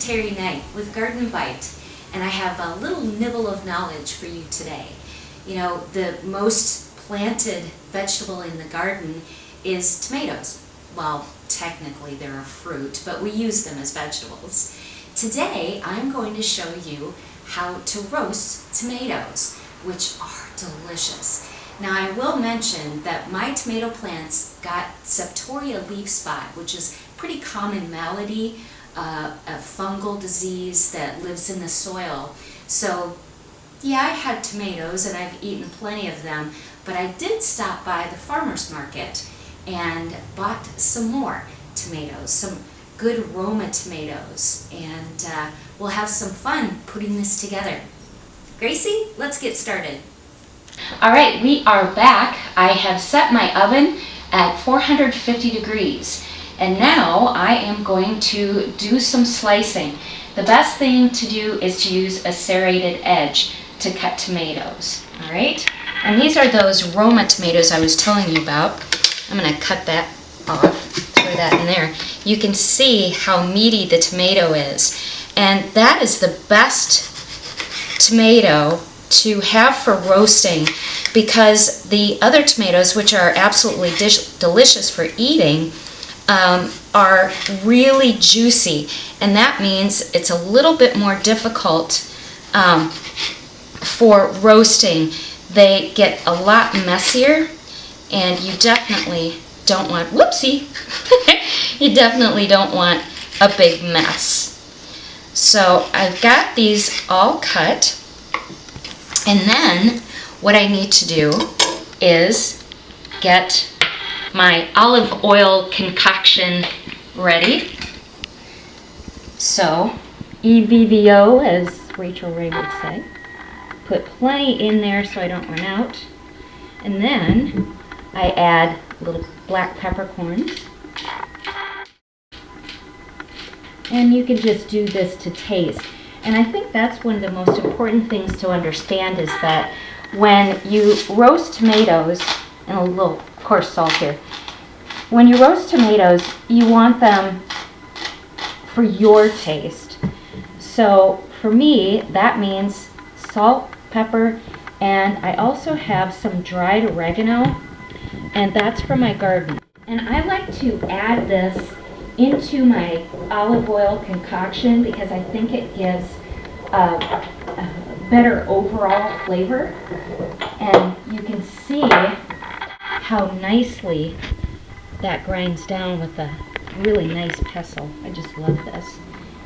Teri with Garden Bite, and I have a little nibble of knowledge for you today. You know, the most planted vegetable in the garden is tomatoes. Well, technically they're a fruit, but we use them as vegetables. Today I'm going to show you how to roast tomatoes, which are delicious. Now I will mention that my tomato plants got septoria leaf spot, which is a pretty common malady, a fungal disease that lives in the soil. So yeah, I had tomatoes and I've eaten plenty of them, but I did stop by the farmer's market and bought some more tomatoes, some good Roma tomatoes, and we'll have some fun putting this together. Gracie, let's get started. All right, we are back. I have set my oven at 450 degrees, and now I am going to do some slicing. The best thing to do is to use a serrated edge to cut tomatoes. All right, and these are those Roma tomatoes I was telling you about. I'm going to cut that off, throw that in there. You can see how meaty the tomato is, and that is the best tomato to have for roasting, because the other tomatoes, which are absolutely delicious for eating, are really juicy, and that means it's a little bit more difficult for roasting. They get a lot messier, and you definitely don't want, whoopsie, you definitely don't want a big mess. So I've got these all cut, and then what I need to do is get my olive oil concoction ready. So, EVVO, as Rachel Ray would say. Put plenty in there so I don't run out. And then I add little black peppercorns. And you can just do this to taste. And I think that's one of the most important things to understand, is that when you roast tomatoes, and a little, of course, salt here. When you roast tomatoes, you want them for your taste. So for me, that means salt, pepper, and I also have some dried oregano, and that's from my garden. And I like to add this into my olive oil concoction because I think it gives a better overall flavor. And you can see how nicely that grinds down with a really nice pestle. I just love this.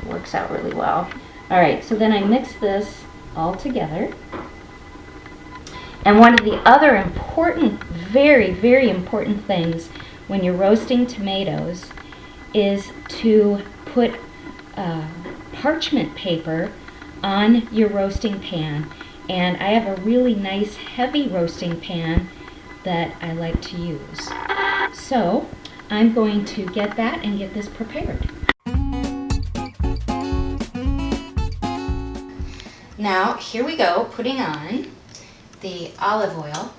It works out really well. All right, so then I mix this all together. And one of the other important, very, very important things when you're roasting tomatoes is to put parchment paper on your roasting pan. And I have a really nice heavy roasting pan that I like to use. So I'm going to get that and get this prepared. Now here we go, putting on the olive oil,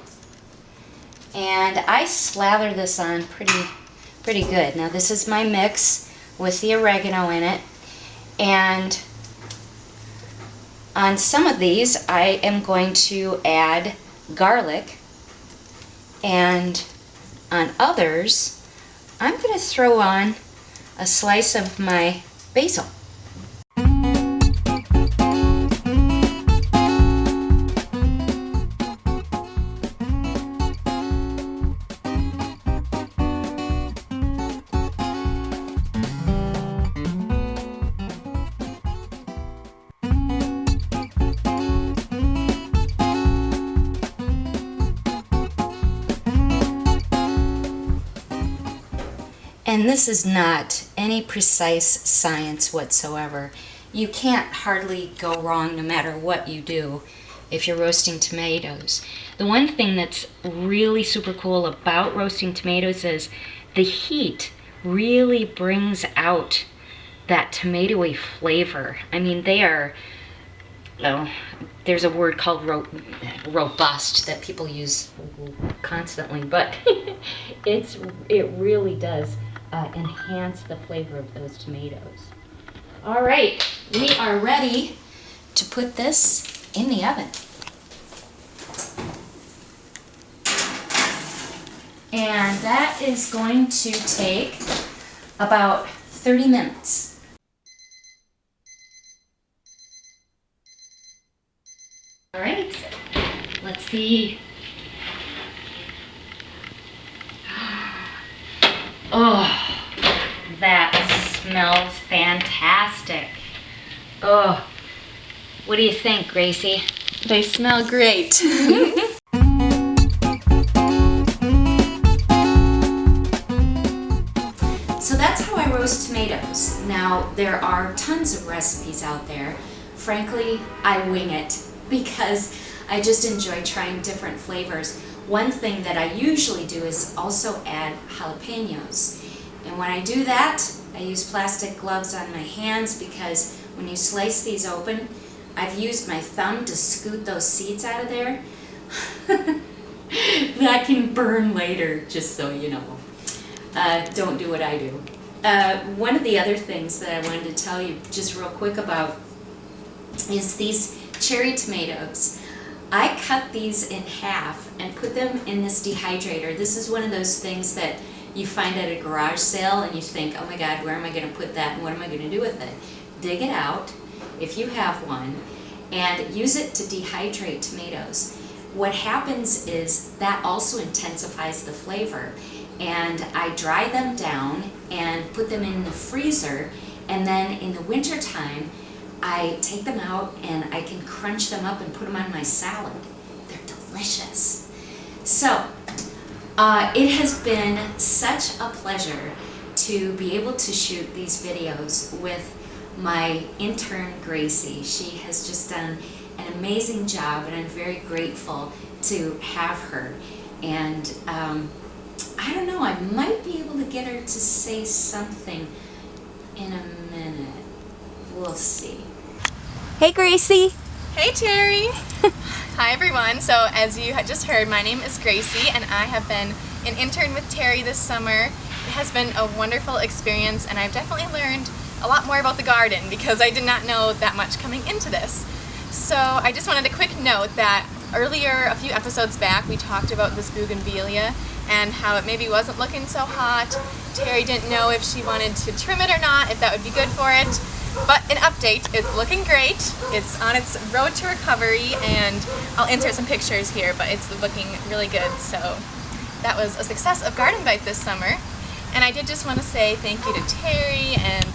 and I slather this on pretty good. Now this is my mix with the oregano in it, and on some of these I am going to add garlic, and on others I'm going to throw on a slice of my basil. And this is not any precise science whatsoever. You can't hardly go wrong no matter what you do if you're roasting tomatoes. The one thing that's really super cool about roasting tomatoes is the heat really brings out that tomatoey flavor. I mean, they are, well, there's a word called robust that people use constantly, but it really does enhance the flavor of those tomatoes. All right, we are ready to put this in the oven. And that is going to take about 30 minutes. All right, let's see. Oh, that smells fantastic. Oh, what do you think, Gracie? They smell great. So that's how I roast tomatoes. Now, there are tons of recipes out there. Frankly, I wing it because I just enjoy trying different flavors. One thing that I usually do is also add jalapenos. And when I do that, I use plastic gloves on my hands because when you slice these open, I've used my thumb to scoot those seeds out of there. That can burn later, just so you know. Don't do what I do. One of the other things that I wanted to tell you just real quick about is these cherry tomatoes. I cut these in half and put them in this dehydrator. This is one of those things that you find at a garage sale and you think, oh my God, where am I going to put that and what am I going to do with it? Dig it out, if you have one, and use it to dehydrate tomatoes. What happens is that also intensifies the flavor. And I dry them down and put them in the freezer, and then in the winter time I take them out and I can crunch them up and put them on my salad. They're delicious. So it has been such a pleasure to be able to shoot these videos with my intern Gracie. She has just done an amazing job and I'm very grateful to have her. And I don't know, I might be able to get her to say something in a minute. We'll see. Hey, Gracie. Hey, Teri. Hi, everyone. So as you had just heard, my name is Gracie, and I have been an intern with Teri this summer. It has been a wonderful experience, and I've definitely learned a lot more about the garden because I did not know that much coming into this. So I just wanted a quick note that earlier, a few episodes back, we talked about this bougainvillea and how it maybe wasn't looking so hot. Teri didn't know if she wanted to trim it or not, if that would be good for it. But an update, it's looking great. It's on its road to recovery, and I'll insert some pictures here, but it's looking really good. So that was a success of Garden Bite this summer. And I did just want to say thank you to Teri, and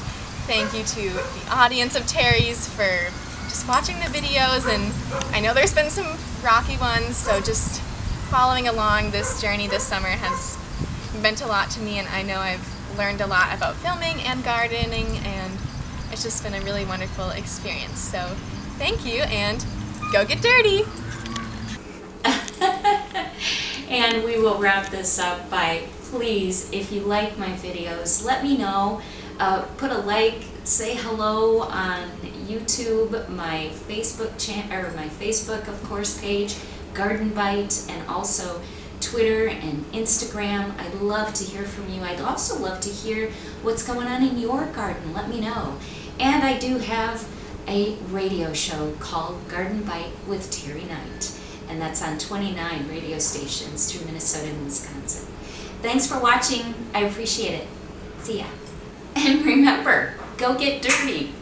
thank you to the audience of Teri's for just watching the videos. And I know there's been some rocky ones, so just following along this journey this summer has meant a lot to me, and I know I've learned a lot about filming and gardening, and it's just been a really wonderful experience. So thank you, and go get dirty! And we will wrap this up by, please, if you like my videos, let me know. Put a like, say hello on YouTube, my Facebook channel, or my Facebook, of course, page, Garden Bite, and also Twitter and Instagram. I'd love to hear from you. I'd also love to hear what's going on in your garden. Let me know. And I do have a radio show called Garden Bite with Teri Knight, and that's on 29 radio stations through Minnesota and Wisconsin. Thanks for watching. I appreciate it. See ya. And remember, go get dirty.